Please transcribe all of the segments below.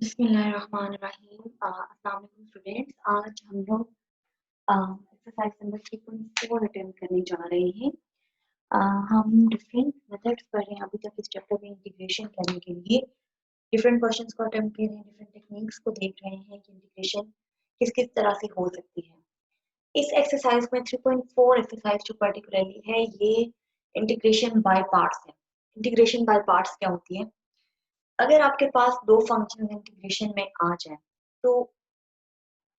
बिस्मिल्लाहिर्रहमानिर्रहीम। अस्सलाम वालेकुम स्टूडेंट्स। आज हम लोग एक्सरसाइज नंबर 3.4 अटेम्प्ट करने जा रहे हैं। हम डिफरेंट मेथड्स पढ़ रहे हैं अभी तक इस चैप्टर में इंटीग्रेशन करने के लिए। डिफरेंट क्वेश्चंस को अटेम्प्ट कर रहे हैं, डिफरेंट टेक्निक्स को देख रहे हैं कि इंटीग्रेशन किस किस तरह से हो सकती है। इस एक्सरसाइज में 3.4 एक्सरसाइज जो पर्टिकुलरली है ये इंटीग्रेशन बाय पार्ट्स है। इंटीग्रेशन बाय पार्ट्स क्या होती है? अगर आपके पास दो फंक्शन इंटीग्रेशन में आ जाए तो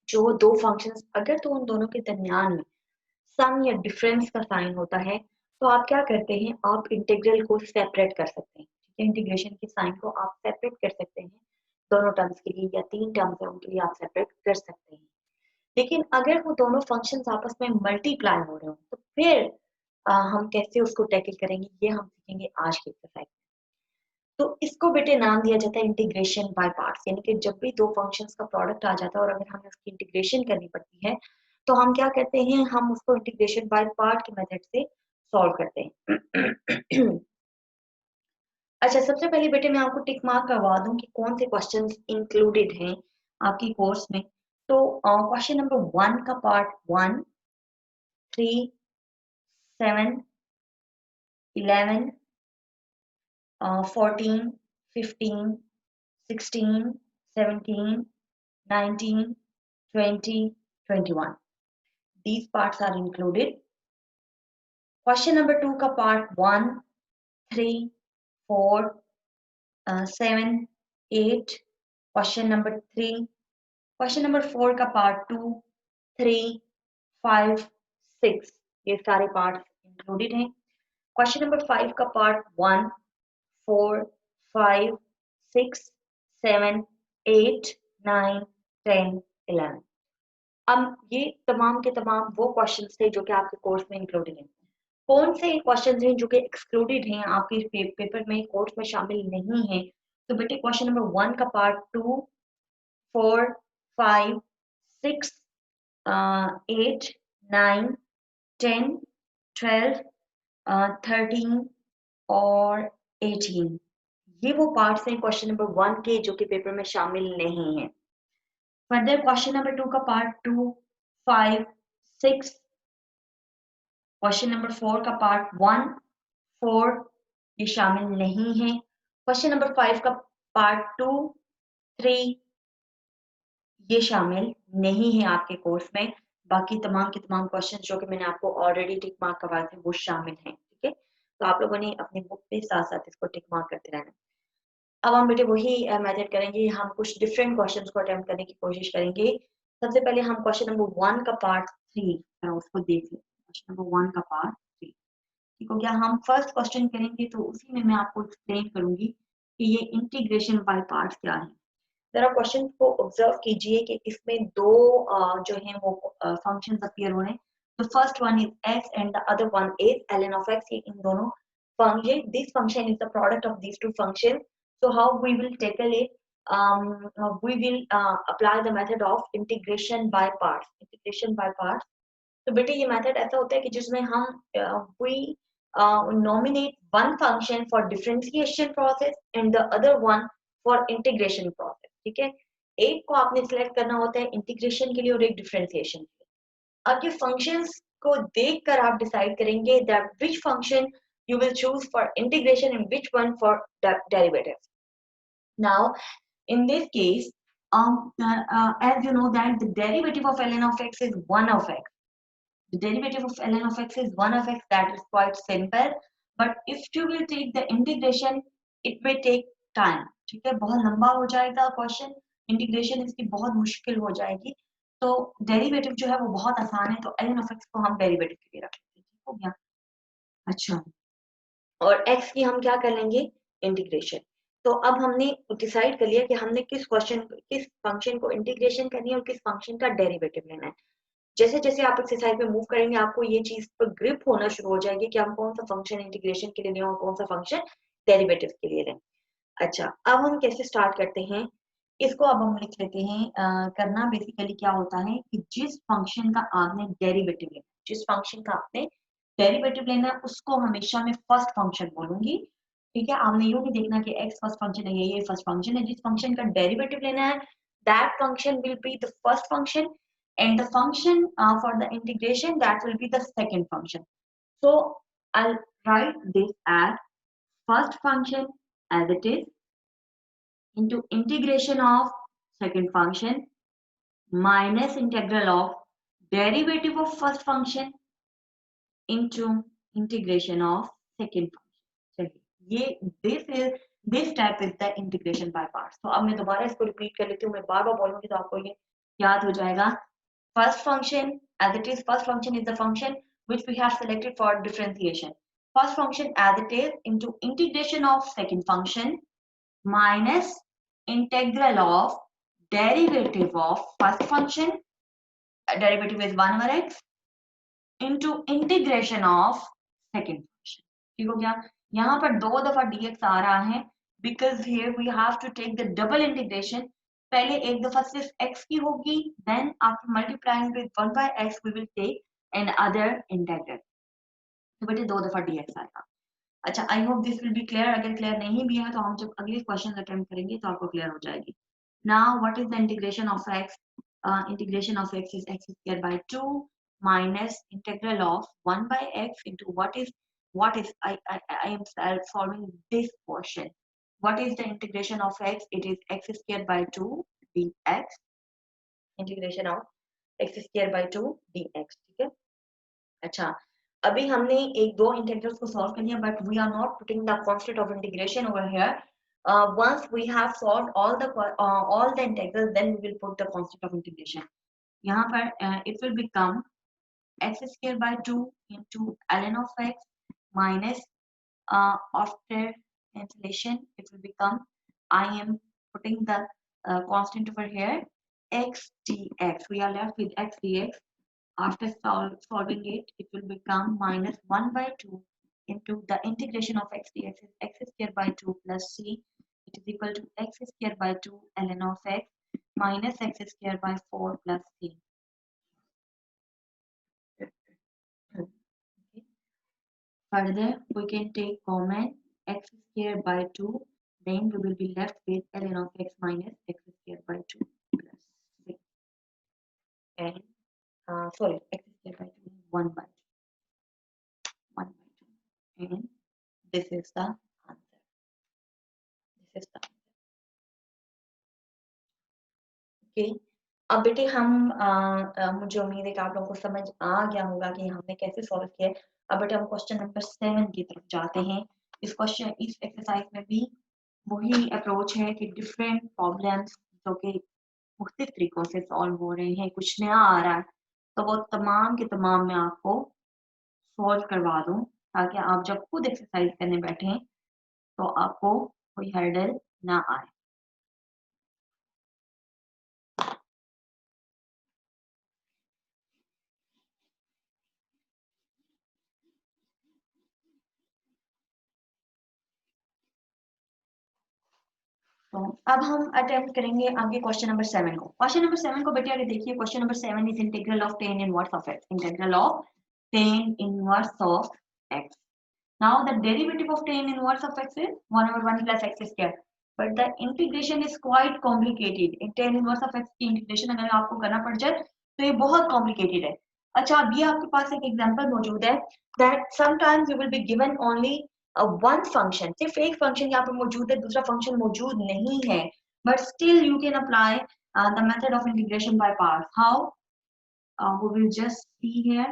जो दो फंक्शंस अगर तो उन दोनों के दरमियान में सम या डिफरेंस का साइन होता है तो आप क्या करते हैं, आप इंटीग्रल को सेपरेट कर सकते हैं। ठीक है, इंटीग्रेशन के साइन को आप सेपरेट कर सकते हैं दोनों टर्म्स के लिए, या तीन टर्म्स है उनके लिए आप सेपरेट कर सकते हैं। लेकिन अगर वो दोनों फंक्शंस आपस में मल्टीप्लाई हो रहे हो तो फिर हम कैसे उसको टैकल करेंगे ये हम सीखेंगे आज की एक्सरसाइज। तो इसको बेटे नाम दिया जाता है इंटीग्रेशन बाय पार्ट्स, यानी कि जब भी दो फंक्शंस का प्रोडक्ट आ जाता है और अगर हमें उसकी इंटीग्रेशन करनी पड़ती है तो हम क्या करते हैं, हम उसको इंटीग्रेशन बाय पार्ट के मेथड से सॉल्व करते हैं। अच्छा, सबसे पहले बेटे मैं आपको टिक मार्क करवा दूं कि कौन से क्वेश्चंस इंक्लूडेड हैं आपकी कोर्स में। तो क्वेश्चन नंबर 1 का part 1, 3, 7, 11, 14, 15, 16, 17, 19, 20, 21. These parts are included. Question number 2 का part 1, 3, 4, 7, 8. Question number 3. Question number 4 का part 2, 3, 5, 6. ये सारे parts included हैं। Question number 5 का part 1, 4, 5, 6, 7, 8, 9, 10, 11. अब ये तमाम के तमाम वो क्वेश्चंस थे जो कि आपके कोर्स में इंक्लूडेड हैं। कौन से क्वेश्चंस हैं जो कि एक्सक्लूडेड हैं, आपके पेपर में कोर्स में शामिल नहीं है? तो बेटे क्वेश्चन नंबर 1 का पार्ट 2, 4, 5, 6, 8, 9, 10, 12, 13 और 18, ये वो पार्ट्स हैं क्वेश्चन नंबर 1 के जो कि पेपर में शामिल नहीं है। फर्दर क्वेश्चन नंबर 2 का पार्ट 2, 5, 6, क्वेश्चन नंबर 4 का पार्ट 1, 4 ये शामिल नहीं है। क्वेश्चन नंबर 5 का पार्ट 2, 3 ये शामिल नहीं है आपके कोर्स में। बाकी तमाम के तमाम क्वेश्चन जो कि मैंने आपको ऑलरेडी टिक मार्क करवाए थे वो शामिल हैं। ठीक है, तो आप लोगों ने अपनी बुक पे साथ साथ इसको टिक मार्क करते रहना। अब हम बेटे वही मेथड करेंगे, हम कुछ डिफरेंट क्वेश्चंस को अटेम्प्ट करने की कोशिश करेंगे। सबसे पहले हम क्वेश्चन नंबर 1 का पार्ट 3 उसको देख लें। क्वेश्चन नंबर 1 का पार्ट 3 ठीक हो गया। हम फर्स्ट क्वेश्चन करेंगे तो उसी में मैं आपको एक्सप्लेन करूंगी कि ये इंटीग्रेशन बाय पार्ट्स क्या है। जरा क्वेश्चन को ऑब्जर्व कीजिए कि इसमें दो जो है वो फंक्शंस अपीयर हो रहे हैं। The first one is x and the other one is ln of x। ये इन दोनों function, this function is the product of these two functions. So how we will tackle it? We will apply the method of integration by parts. Integration by parts. तो बेटे ये method ऐसा होता है कि जिसमें हम we nominate one function for differentiation process and the other one for integration process. ठीक है, एक को आपने सिलेक्ट करना होता है इंटीग्रेशन के लिए और एक डिफरेंशिएशन के लिए। अब ये फंक्शंस को देखकर आप डिसाइड करेंगे that which function you will choose for integration and which one for derivative. Now, in this case, as you know that the derivative of ln of x is 1 of x. The derivative of ln of x is 1 of x. That is quite simple. But if you will take the integration, it may take time. ठीक है, बहुत लंबा हो जाएगा question, integration इसकी बहुत मुश्किल हो जाएगी। तो डेरिवेटिव जो है वो बहुत आसान है, तो ln of x को हम डेरिवेटिव के लिए रखेंगे। ठीक हो गया। अच्छा, और x की हम क्या कर लेंगे, इंटीग्रेशन। तो अब हमने डिसाइड कर लिया कि हमने किस फंक्शन को इंटीग्रेशन करनी है और किस फंक्शन का डेरिवेटिव लेना है। जैसे जैसे आप एक्सरसाइज में मूव करेंगे आपको ये चीज पर ग्रिप होना शुरू हो जाएगी कि हम कौन सा फंक्शन इंटीग्रेशन के लिए लें और कौन सा फंक्शन डेरिवेटिव के लिए लें। अच्छा, अब हम कैसे स्टार्ट करते हैं इसको, अब हम लिख लेते हैं। करना बेसिकली क्या होता है कि जिस फंक्शन का आपने डेरिवेटिव लेना, जिस फंक्शन का आपने डेरिवेटिव लेना है उसको हमेशा मैं फर्स्ट फंक्शन बोलूंगी ठीक है, आपने यूं नहीं देखना कि x फर्स्ट फंक्शन है, ये फर्स्ट फंक्शन है। जिस फंक्शन का डेरिवेटिव लेना है, that function will be the first function, and the function for the integration, that will be the second function. So I'll write this as first function as it is into integration of second function minus integral of derivative of first function into integration of second function. चलिए, ये this type is the integration by parts. तो अब मैं दोबारा इसको repeat कर लेती हूँ, मैं बार बार बोलूंगी तो आपको ये याद हो जाएगा. First function as it is, first function is the function which we have selected for differentiation. First function as it is into integration of second function minus integral of derivative of first function, derivative is 1 over x, into integration of second function. ठीक हो गया? यहाँ पर 2 दफा dx आ रहा है because here we have to take the double integration. पहले एक दफा सिर्फ x की होगी, then after multiplying with 1 by x we will take another integral. तो बेटे 2 दफा dx आएगा. अच्छा, I hope this will be clear. अगर क्लियर नहीं भी है तो हम जब अगले क्वेश्चन अटेम्प्ट करेंगे तो आपको क्लियर हो जाएगी. Now what is the integration of x? Integration of x is x squared by 2 minus integral of 1 by x into what is I am solving this portion. What is the integration of x? It is x squared by 2 dx. Integration of x squared by 2 dx. ठीक है. अच्छा, अभी हमने एक दो integrals को solve कर लिया, but we are not putting the constant of integration over here. Once we have solved all the integrals, then we will put the constant of integration. यहाँ पर it will become x square by 2 into ln of x minus after cancellation it will become, I am putting the constant over here, x dx. We are left with x dx. After solving it, it will become minus 1 by 2 into the integration of x dx is x square by 2 plus c. It is equal to x square by 2 ln of x minus x square by 4 plus c. Further, we can take common x square by 2. Then we will be left with ln of x minus x square by 2 plus c. And sorry, x square by 2 is 1 by 2. 1 by 2. And this is the answer. This is the answer. Okay. अब बेटे हम मुझे उम्मीद है कि आप लोगों को समझ आ गया होगा कि हमने कैसे सॉल्व किया है. अब बेटे हम क्वेश्चन नंबर 7 की तरफ जाते हैं. इस एक्सरसाइज में भी वही अप्रोच है कि डिफरेंट प्रॉब्लम्स जो कि मुख्तलिफ तरीकों से सॉल्व हो रहे हैं, कुछ नया आ रहा है, तो वो तमाम के तमाम मैं आपको सॉल्व करवा दूं ताकि आप जब खुद एक्सरसाइज करने बैठे तो आपको कोई हर्डल ना आए. तो अब हम अटेम्प्ट करेंगे आगे क्वेश्चन नंबर 7 को. क्वेश्चन नंबर 7 को बेटे आगे देखिए. Question number 7 is integral of tan inverse of x. Integral of tan inverse of x. Now the derivative of tan inverse of x is 1 over 1 plus x square. But the integration is quite complicated. In tan inverse of x की integration अगर आपको करना पड़ जाए तो ये बहुत complicated है. अच्छा, अब ये आपके पास एक एग्जांपल मौजूद है that sometimes you will be given only one function. सिर्फ एक फंक्शन यहाँ पर मौजूद है, दूसरा फंक्शन मौजूद नहीं है, but still you can apply the method of integration by parts. How? We will just see here.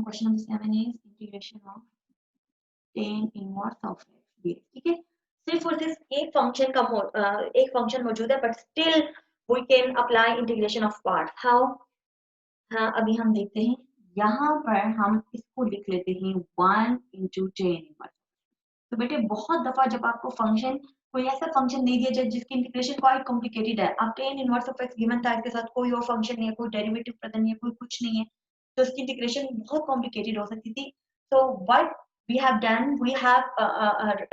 Question number 7 is integration of tan inverse of x dx. ठीक है, सिर्फ और सिर्फ एक फंक्शन मौजूद है, but still we can apply integration of part. How? हाँ, अभी हम देखते हैं. यहाँ पर हम इसको लिख लेते हैं 1 into tan इनवर्स. तो बेटे बहुत दफा जब आपको फंक्शन कोई ऐसा फंक्शन नहीं दिया जाए जिसकी इंटीग्रेशन क्वाइट कॉम्प्लिकेटेड है, अब tan inverse of x given था, इसके साथ कोई और फंक्शन नहीं है, कोई डेरिवेटिव पता नहीं है, कोई कुछ नहीं है, तो इसकी इंटीग्रेशन बहुत कॉम्प्लिकेटेड हो सकती थी. So what we have done, we have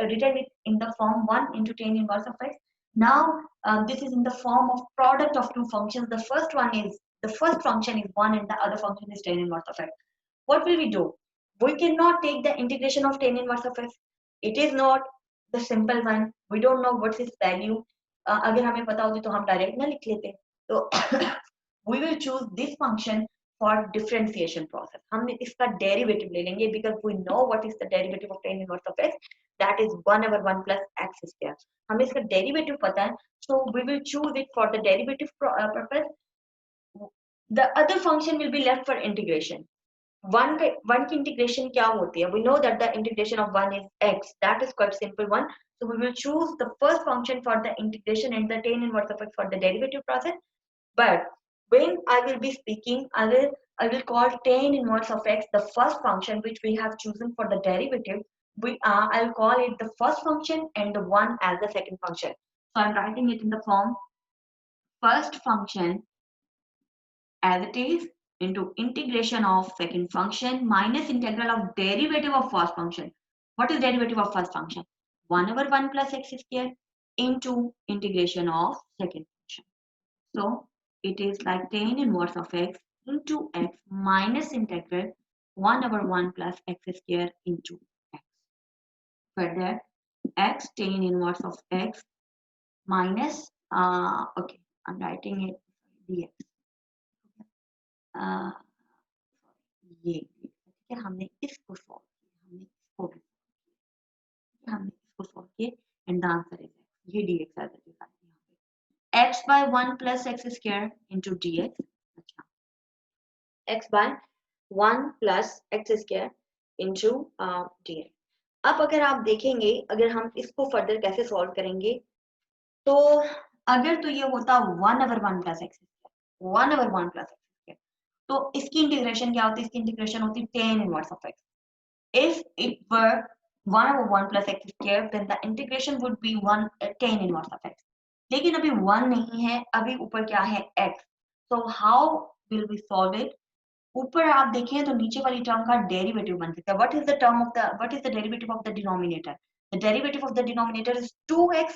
written it in the form 1 into tan inverse of x. Now this is in the form of product of two functions. The first function is 1 and the other function is tan inverse of x. What will we do? We cannot take the integration of tan inverse of x. It is not the simple one. We don't know what's its value. अगर हमें पता होती तो हम direct ना लिख लेते. तो we will choose this function for differentiation process. हम इसका derivative ले लेंगे because we know what is the derivative of tan inverse of x. That is 1/1 plus x square. हमें इसका derivative पता है, so we will choose it for the derivative purpose. The other function will be left for integration. One की integration क्या होती है? We know that the integration of one is x. That is quite simple one. So we will choose the first function for the integration and the tan inverse of x for the derivative process. But when I will be speaking, I will call tan inverse of x the first function which we have chosen for the derivative. I'll call it the first function and the one as the second function. So I'm writing it in the form first function as it is into integration of second function minus integral of derivative of first function. What is derivative of first function? 1/1 plus x square into integration of second function. So it is like tan inverse of x into x minus integral 1/1 plus x square into x. Further, x tan inverse of x minus, okay, I'm writing it dx. ये ठीक है, हमने इसको solve किया, हमने इसको solve किया and the answer is ये dx एज इट इज यहाँ पे x by 1 plus x square into dx. अच्छा, x by 1 plus x square into dx. अब अगर आप देखेंगे, अगर हम इसको फर्दर कैसे सॉल्व करेंगे, तो अगर तो ये होता 1/1 plus x square, 1/1 plus x square, तो इसकी इंटीग्रेशन क्या होती है? इसकी इंटीग्रेशन होती है tan inverse of x. If it were 1/1 plus x square, then the integration would be tan inverse of x. लेकिन अभी 1 नहीं है, अभी ऊपर क्या है? x. So how will we solve it? ऊपर आप देखें तो नीचे वाली टर्म का डेरिवेटिव बन सकता है. What is the derivative of the denominator? The derivative of the denominator is 2x.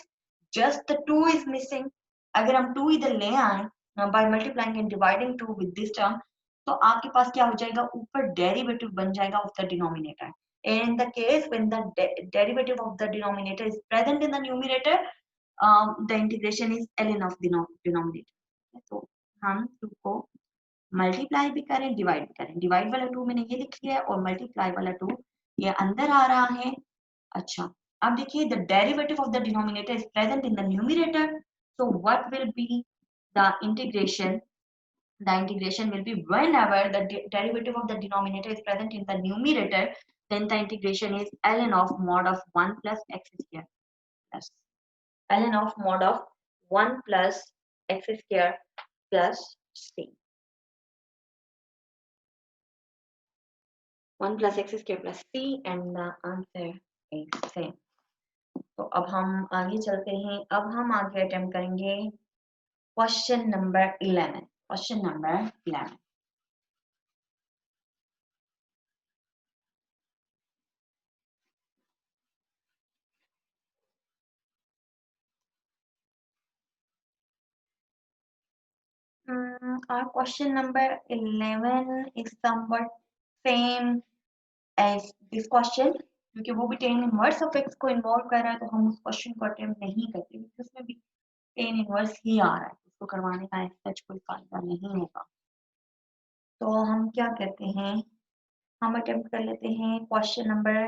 Just the 2 is missing. अगर हम 2 इधर ले आए by multiplying and dividing 2 with this term, तो आपके पास क्या हो जाएगा? ऊपर डेरिवेटिव बन जाएगा of the denominator. And in the case when the derivative of the denominator is present in the numerator, the integration is ln of the denominator. तो हम 2 को मल्टीप्लाई भी करें, डिवाइड भी करें. डिवाइड वाला 2 मैंने ये लिख लिया है और मल्टीप्लाई वाला 2 ये अंदर आ रहा है. अच्छा, अब देखिए the derivative of the denominator is present in the numerator. So what will be the integration? The integration will be whenever the derivative of the denominator is present in the numerator, then the integration is ln of mod of 1 plus x square plus ln of mod of 1 plus x square plus c. 1 plus x square plus c and the answer is same. तो अब हम आगे चलते हैं. अब हम आगे attempt करेंगे question number 11. Question number 11. Our question number 11 is somewhat same as this question, क्योंकि वो भी tan inverse of x को इन्वॉल्व कर रहा है, तो हम उस क्वेश्चन को अटेम्प्ट नहीं करते, क्योंकि उसमें भी tan inverse ही आ रहा है, उसको करवाने का सच कोई फायदा नहीं होगा. तो हम क्या करते हैं, हम अटेम्प्ट कर लेते हैं क्वेश्चन नंबर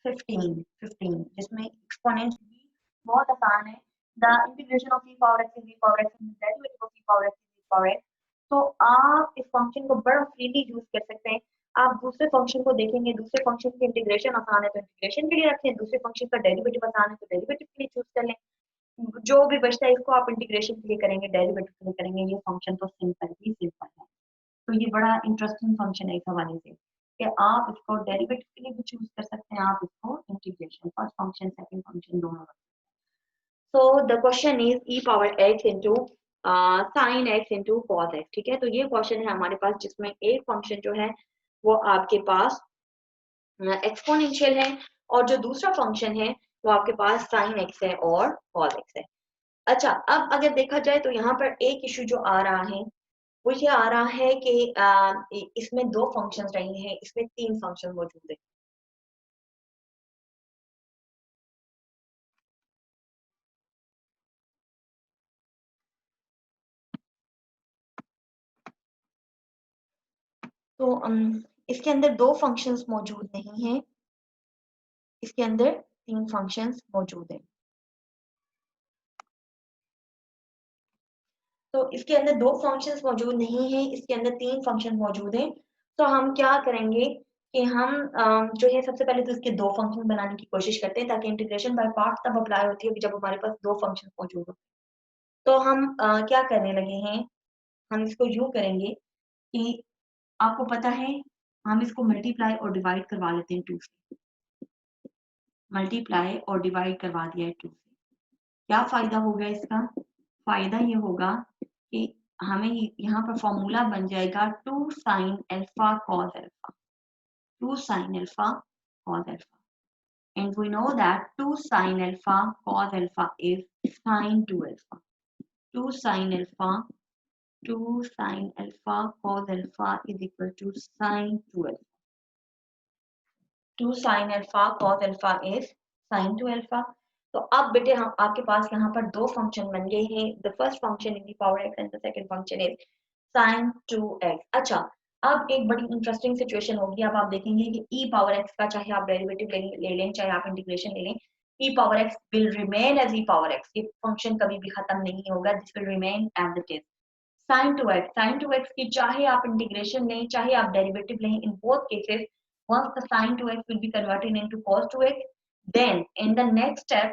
15, जिसमें एक्सपोनेंट भी बहुत आसान है. The integration of e power x is e power x and the derivative of e power x is e power x. तो आप इस फंक्शन को बड़ा फ्रीली यूज कर सकते हैं. आप दूसरे फंक्शन को देखेंगे, दूसरे फंक्शन की इंटीग्रेशन आसान है तो इंटीग्रेशन के लिए रखें, दूसरे फंक्शन का डेरिवेटिव आसान है तो डेरिवेटिव के लिए चूज कर लें. जो भी बचता है इसको आप इंटीग्रेशन के लिए करेंगे, डेरिवेटिव के लिए करेंगे. ये फंक्शन तो सिंपल है. तो ये बड़ा इंटरेस्टिंग फंक्शन है इस हवाले से कि आप इसको डेरिवेटिव के लिए भी चूज कर सकते हैं, आप इसको integration, first function second function दोनों. So the question is e power x into sin x into cos x. ठीक है, तो ये क्वेश्चन है हमारे पास जिसमें एक फंक्शन जो है वो आपके पास एक्सपोनेंशियल है और जो दूसरा फंक्शन है वो आपके पास sin x है और cos x है. अच्छा, अब अगर देखा जाए तो यहाँ पर एक इशू जो आ रहा है वो ये आ रहा है कि इसमें 2 फंक्शंस रही हैं, इसमें 3 फंक्शन मौजूद है। तो इसके अंदर 2 फंक्शंस मौजूद नहीं हैं, इसके अंदर 3 फंक्शंस मौजूद हैं। तो इसके अंदर 2 फंक्शंस मौजूद नहीं हैं, इसके अंदर 3 फंक्शन मौजूद हैं। तो हम क्या करेंगे कि हम जो है सबसे पहले तो इसके 2 फंक्शन बनाने की कोशिश करते हैं, ताकि इंटीग्रेशन बाय पार्ट्स तब अप्लाई होती है कि जब हमारे पास 2 फंक्शन मौजूद हो। तो हम क्या करने लगे हैं, हम इसको यूँ करेंगे कि आपको पता है, हम इसको मल्टीप्लाई और डिवाइड करवा लेते हैं 2 से। मल्टीप्लाई और डिवाइड करवा दिया है 2 से। क्या फ़ायदा होगा इसका? फ़ायदा ये होगा कि हमें यहाँ पर फ़ॉर्मूला बन जाएगा 2 sin alpha cos alpha, 2 sin alpha cos alpha. And we know that 2 sin alpha cos alpha is sin 2 alpha. 2 sin alpha, 2 sin alpha cos alpha is equal to sin 2 alpha. 2 sin alpha cos alpha is sin 2 alpha. तो अब बेटे हम आपके पास यहाँ पर 2 function बन गए हैं। The first function is e power x and the second function is sin 2x. अच्छा, अब एक बड़ी इंटरेस्टिंग सिचुएशन होगी। अब आप देखेंगे कि e पावर x का चाहे आप डेरिवेटिव ले लें, चाहे आप इंटीग्रेशन ले लें, e power x will remain as e power x. ये फंक्शन कभी भी खत्म नहीं होगा, this will remain as it is. sin 2x की चाहे आप इंटीग्रेशन लें, चाहे आप डेरिवेटिव लें, in both cases once the sin 2x will be converted into cos 2x, then in the next step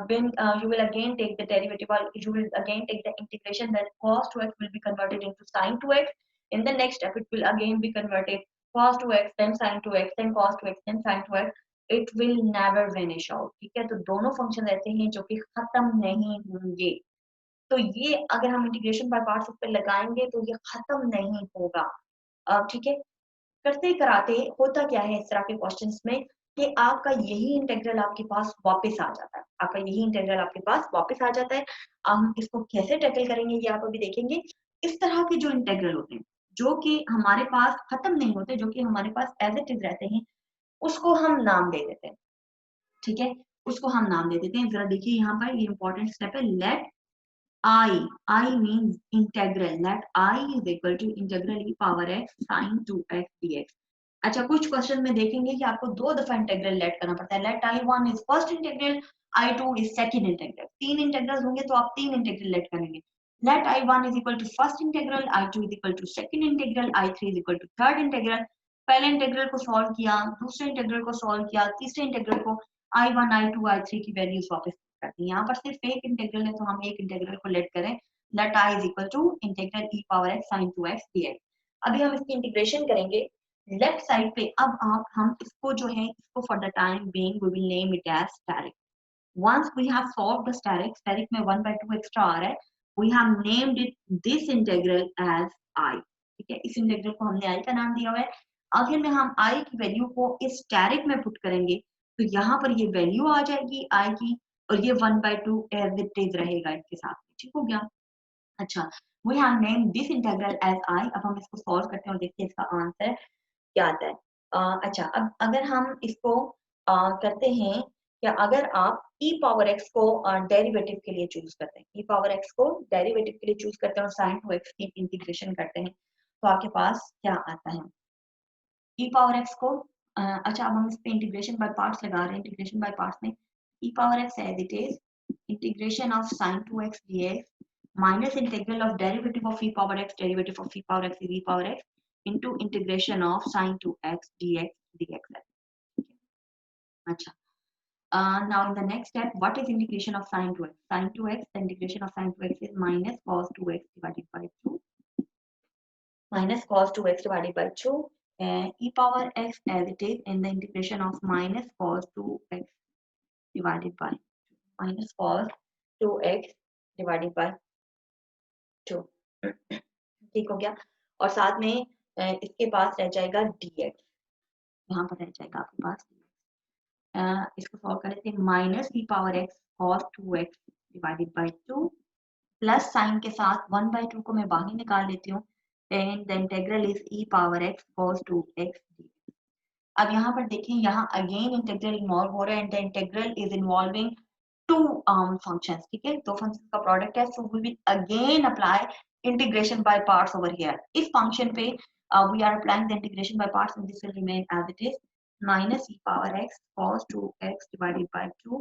when you will again take the derivative, or you will again take the integration, then cos 2x will be converted into sin 2x. In the next step it will again be converted cos 2x, then sin 2x, then cos 2x, then sin 2x. It will never vanish out. ठीक है, तो दोनों function ऐसे हैं जो कि खत्म नहीं होंगे। तो ये अगर हम इंटीग्रेशन बाय पार्ट्स पे लगाएंगे तो ये खत्म नहीं होगा। ठीक है, करते कराते होता क्या है इस तरह के क्वेश्चंस में कि आपका यही इंटीग्रल आपके पास वापस आ जाता है, आपका यही इंटीग्रल आपके पास वापस आ जाता है। हम इसको कैसे टैकल करेंगे ये आप अभी देखेंगे। इस तरह के जो इंटीग्रल होते हैं, जो कि हमारे पास खत्म नहीं होते, जो कि हमारे पास एज इट इज रहते हैं, उसको हम नाम दे देते हैं। ठीक है, उसको हम नाम दे देते हैं। जरा देखिए यहाँ पर ये इंपॉर्टेंट स्टेप है, late I means integral, that I is equal to integral e power x sin 2x dx. अच्छा, कुछ क्वेश्चन में देखेंगे कि आपको 2 दफा इंटीग्रल लेट करना पड़ता है। Let I1 is first integral, I2 is second integral. 3 integrals होंगे तो आप 3 इंटीग्रल लेट करेंगे। Let I1 is equal to first integral, I2 is equal to second integral, I3 is equal to third integral. पहले integral को solve किया, दूसरे integral को solve किया, तीसरे इंटीग्रल को I1, I2, I3 की वैल्यूज वापस करते हैं। यहाँ पर सिर्फ एक इंटीग्रल है तो हम एक इंटीग्रल को लेट करें। Let I is equal to integral e power x sin 2x dx। अभी हम इसकी इंटीग्रेशन करेंगे लेफ्ट साइड पे। अब आप हम इसको जो है, इसको for the time being we will name it as asterisk. once we have solved the steric में 1/2 एक्स्ट्रा आ रहा है, we have named it this integral as I। ठीक है, इस इंटीग्रल को हमने I का नाम दिया हुआ है। आखिर में हम I की वैल्यू को इस स्टेरिक में पुट करेंगे तो यहाँ पर ये वैल्यू आ जाएगी I की, और ये 1/2 एज इट इज रहेगा इसके साथ। ठीक हो गया। अच्छा, we have named this integral as I। अब हम इसको सॉल्व करते हैं और देखते हैं इसका आंसर क्या आता है। अच्छा, अब अगर हम इसको करते हैं, या अगर आप e पावर x को डेरिवेटिव के लिए चूज करते हैं, e पावर x को डेरिवेटिव के लिए चूज करते हैं और sin 2x की इंटीग्रेशन करते हैं, तो आपके पास क्या आता है e पावर x को। अच्छा, अब हम इस पे इंटीग्रेशन बाय पार्ट्स लगा रहे हैं। इंटीग्रेशन बाय पार्ट्स में e power x as it is integration of sin 2x dx minus integral of derivative of e power x, derivative of e power x is e power x into integration of sin 2x dx. अच्छा, now in the next step, what is integration of sin 2x? Sin 2x, the integration of sin 2x is minus cos 2x divided by 2. Minus cos 2x divided by 2. E power x as it is in the integration of minus cos 2x divided by minus cos 2x divided by 2। ठीक हो गया। और साथ में इसके पास रह जाएगा dx, यहाँ पर रह जाएगा आपके पास dx। इसको सॉल्व कर लेते हैं। Minus e power x cos 2x divided by 2 plus sign के साथ 1/2 को मैं बाहर निकाल लेती हूँ। and the integral is e power x cos 2x dx. अब यहाँ पर देखिए, यहाँ अगेन इंटीग्रल इन्वॉल्व हो रहा है and the integral is involving two functions, ठीक है, दो फंक्शंस का प्रोडक्ट है, so we will again apply integration by parts over here. इस फंक्शन पे we are applying the integration by parts and this will remain as it is, minus e power x cos 2x divided by 2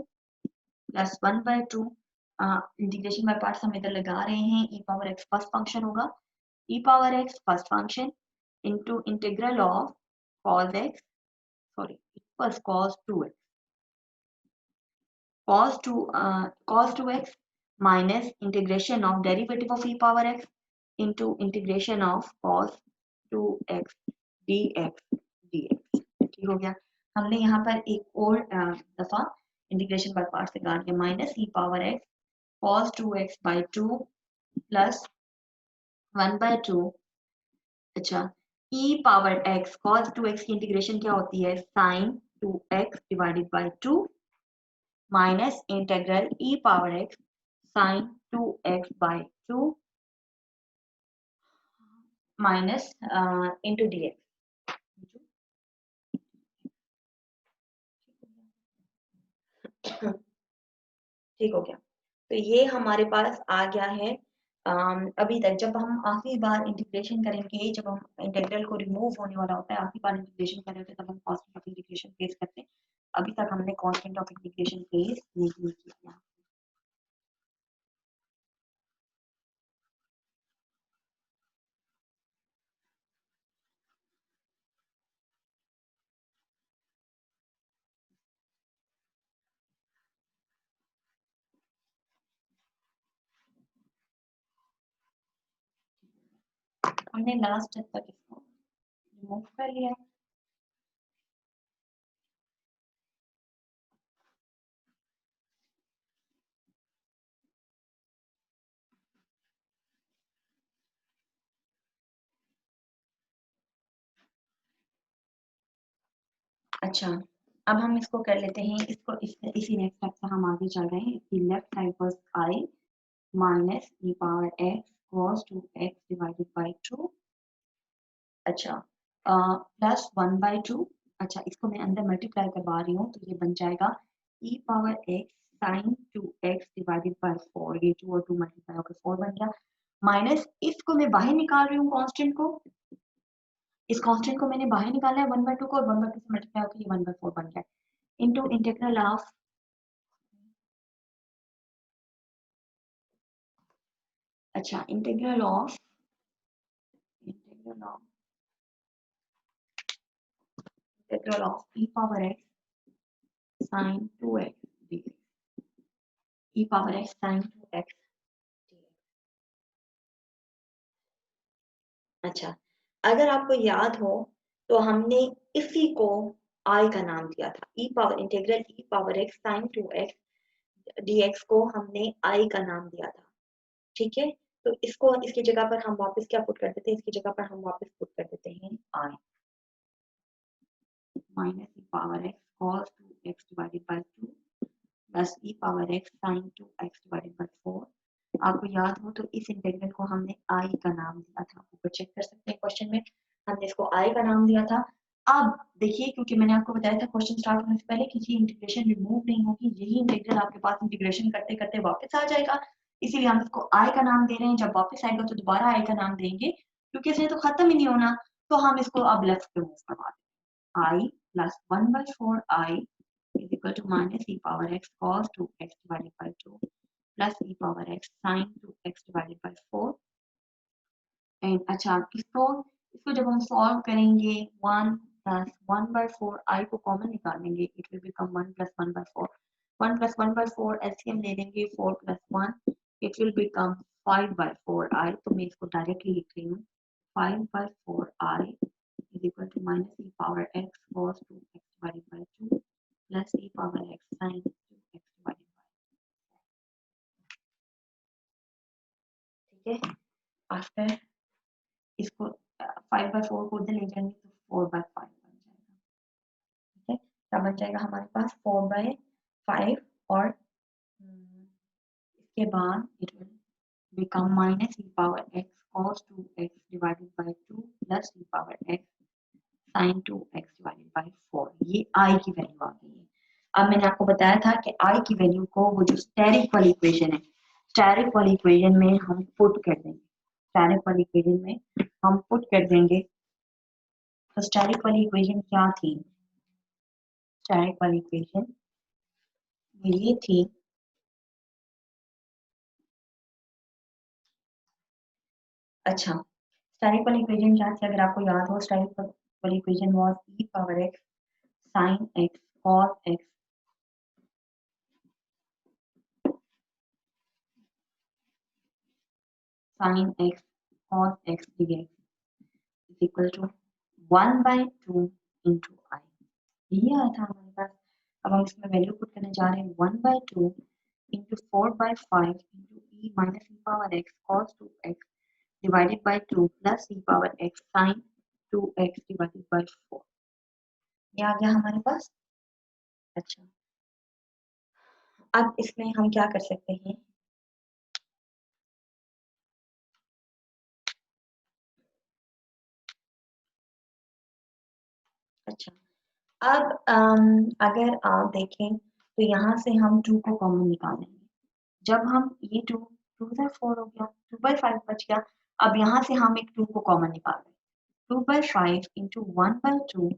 plus 1 by 2. Integration by parts हम इधर लगा रहे हैं, e power x first function होगा, e power x first function into integral of cos x, sorry it was cos 2x, cos 2x minus integration of derivative of e power x into integration of cos 2x dx dx. ठीक हो गया. हमने यहाँ पर एक और दफा integration by parts लगा दिया, minus e power x cos 2x by 2 plus 1 by 2. अच्छा, e power x cos 2x की इंटीग्रेशन क्या होती है, sin 2x divided by 2 minus integral e power x sin 2x by 2 minus into dx. ठीक हो गया. तो ये हमारे पास आ गया है. अभी तक जब हम आखिरी बार इंटीग्रेशन करेंगे, जब हम इंटीग्रल को रिमूव होने वाला होता है, आखिरी बार इंटीग्रेशन कर रहे होते हैं, तब हम कांस्टेंट ऑफ इंटीग्रेशन फेस करते हैं. अभी तक हमने कांस्टेंट ऑफ इंटीग्रेशन फेस नहीं किया. हमने लास्ट तक इसको रिमूव कर लिया. अच्छा, अब हम इसको कर लेते हैं, इसको इसी नेक्स्ट स्टेप से हम आगे चल रहे हैं. इसकी लेफ्ट साइड पर I minus e power x cos 2x divided by 2. अच्छा, प्लस 1 by 2. अच्छा, इसको मैं अंदर मल्टीप्लाई करवा रही हूँ, तो ये बन जाएगा e power x sin 2x divided bye 4. ये 2 और 2 मल्टीप्लाई होकर 4 बन गया. माइनस इसको मैं बाहर निकाल रही हूँ, कांस्टेंट को, इस कांस्टेंट को मैंने बाहर निकाला है 1 by 2 को, और 1 by 2 से मल्टीप्लाई होकर ये 1 by 4 बन गया. इनटू इंटीग्रल ऑफ, अच्छा integral of e power x sin 2x dx. e power x sin 2x dx. अच्छा, अगर आपको याद हो तो हमने इसी को i का नाम दिया था. e power integral e power x sin 2x dx को हमने i का नाम दिया था. ठीक है, तो इसको इसकी जगह पर हम वापस क्या पुट कर देते हैं, इसकी जगह पर हम वापस पुट कर देते हैं i minus e power x cos 2x divided by 2 plus e power x sin 2x divided bye 4. आपको याद हो तो इस इंटीग्रल को हमने i का नाम दिया था. ऊपर चेक कर सकते हैं क्वेश्चन में, हमने इसको i का नाम दिया था. अब देखिए, क्योंकि मैंने आपको बताया था क्वेश्चन स्टार्ट होने से पहले कि ये इंटीग्रेशन रिमूव नहीं होगी, यही इंटीग्रल आपके पास इंटीग्रेशन करते करते वापस आ जाएगा, इसीलिए हम इसको i का नाम दे रहे हैं. जब वापस आएगा तो दोबारा i का नाम देंगे, क्योंकि इसने तो खत्म ही नहीं होना, तो हम इसको अब लेफ्ट पे मूव करवा दें. I plus 1 by 4 I is equal to minus e power x cos 2x divided by 2 plus e power x sin 2x divided by 4. And अच्छा, इसको जब हम सॉल्व करेंगे 1 plus 1 by 4 I को कॉमन निकालेंगे, it will become 1 plus 1 by 4. 1 plus 1 by 4 LCM ले लेंगे, 4 plus 1 it will become 5 by 4 I. तो मैं इसको डायरेक्टली लिख रही हूँ, 5 by 4 I is equal to minus e power x cos 2x divided by 2 plus e power x sin 2x divided by. ठीक है, आफ्टर इसको 5 by 4 को उधर ले जाएंगे तो 4 by 5 बन जाएगा. ठीक है, क्या बन जाएगा हमारे पास 4 by 5 और इसके बाद it will become minus e power x cos 2x divided by 2 plus e power x sin 2x divided by 4। ये I की वैल्यू आ गई है। अब मैंने आपको बताया था कि I की वैल्यू को वो जो स्टेरिक वाली इक्वेशन है, स्टेरिक वाली इक्वेशन में हम पुट कर देंगे। स्टेरिक वाली इक्वेशन में हम पुट कर देंगे। तो स्टेरिक वाली इक्वेशन क्या थी? स्टेरिक वाली इक्वेशन ये थी, अच्छा स्टेरिक वाली इक्वेशन क्या थी? अगर आपको याद हो, स्टेरिक वाली equation was e power x sin x cos x sin x cos x dx is equal to 1 by 2 into I। ये आया था हमारे पास। अब हम इसमें वैल्यू पुट करने जा रहे हैं 1 by 2 into 4 by 5 into e minus e power x cos 2x divided by 2 plus e power x sin 2x divided by 4। ये आ गया हमारे पास। अच्छा, अब इसमें हम क्या कर सकते हैं? अच्छा, अब अगर आप देखें तो यहाँ से हम 2 को कॉमन निकालेंगे। जब हम ये 2 2 बाई 4 हो गया, 2 बाई 5 बच गया। अब यहाँ से हम एक 2 को कॉमन निकाल रहे हैं। 2 by 5 into 1 by 2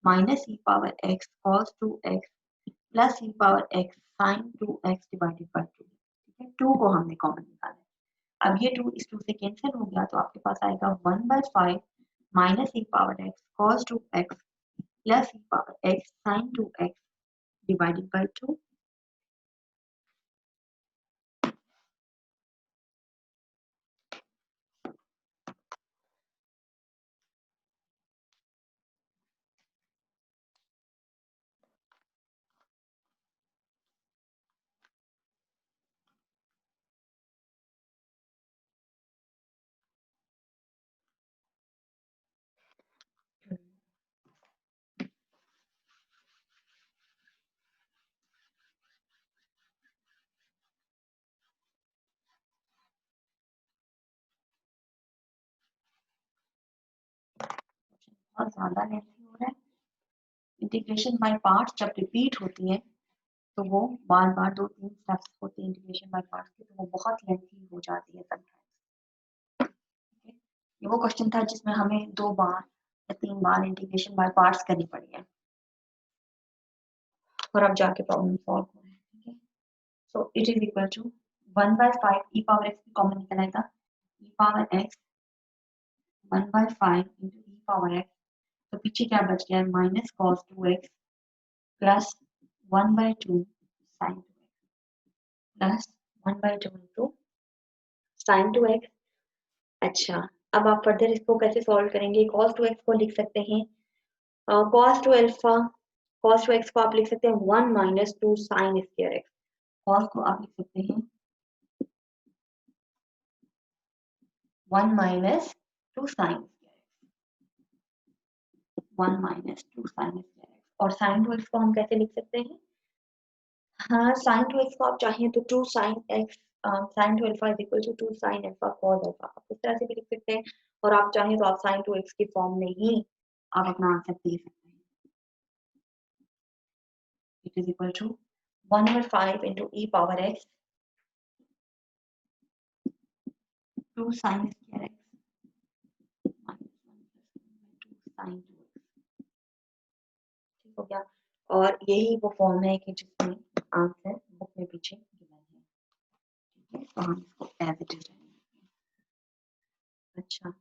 minus E power x cos 2x plus E power x sine 2x divided by 2। ठीक है, 2 को हमने कॉमन निकाला। अब ये 2 इस 2 से कैंसिल हो गया, तो आपके पास आएगा 1 by 5 minus E power x cos 2x plus E power x sine 2x divided by 2। बहुत ज्यादा लेंथी हो रहा है। इंटीग्रेशन बाय पार्ट्स जब रिपीट होती है तो वो बार बार 2-3 स्टेप्स होते हैं इंटीग्रेशन बाय पार्ट्स के, तो वो बहुत लेंथी हो जाती है समटाइम्स। ये वो क्वेश्चन था जिसमें हमें 2 बार या 3 बार इंटीग्रेशन बाय पार्ट्स करनी पड़ी है और अब जाके प्रॉब्लम सॉल्व हो रहा है। ठीक है, so it is equal to 1 by 5 e power x की कॉमन निकल आएगा। E power x 1 by 5 into e power x, तो पीछे क्या बच गया है? Minus cos 2x plus 1 by 2 sine 2x plus 1 by 2 into sine 2x। अच्छा, अब आप फर्दर इसको कैसे सॉल्व करेंगे? cos 2x को लिख सकते हैं cos 2 अल्फा, cos 2x को आप लिख सकते हैं 1 minus 2 sine square x। cos को आप लिख सकते हैं 1 minus 2 sine square x, 1 minus 2 sine square x। और साइन 2x को हम कैसे लिख सकते हैं? हाँ, साइन 2x को आप चाहें तो 2 sine x sine 2 alpha is equal to 2 sine alpha cos alpha, आप इस तरह से भी लिख सकते हैं। और आप चाहें तो आप साइन 2x की फॉर्म में ही आप अपना आंसर दे सकते हैं। It is equal to 1 over 5 into e power x 2 sin square x minus 1 plus 2 sin 2x। ठीक हो गया। और यही वो फॉर्म है कि जिसमें आंसर बुक में पीछे गिवन है। ठीक है, तो हम इसको एज इट इज। अच्छा,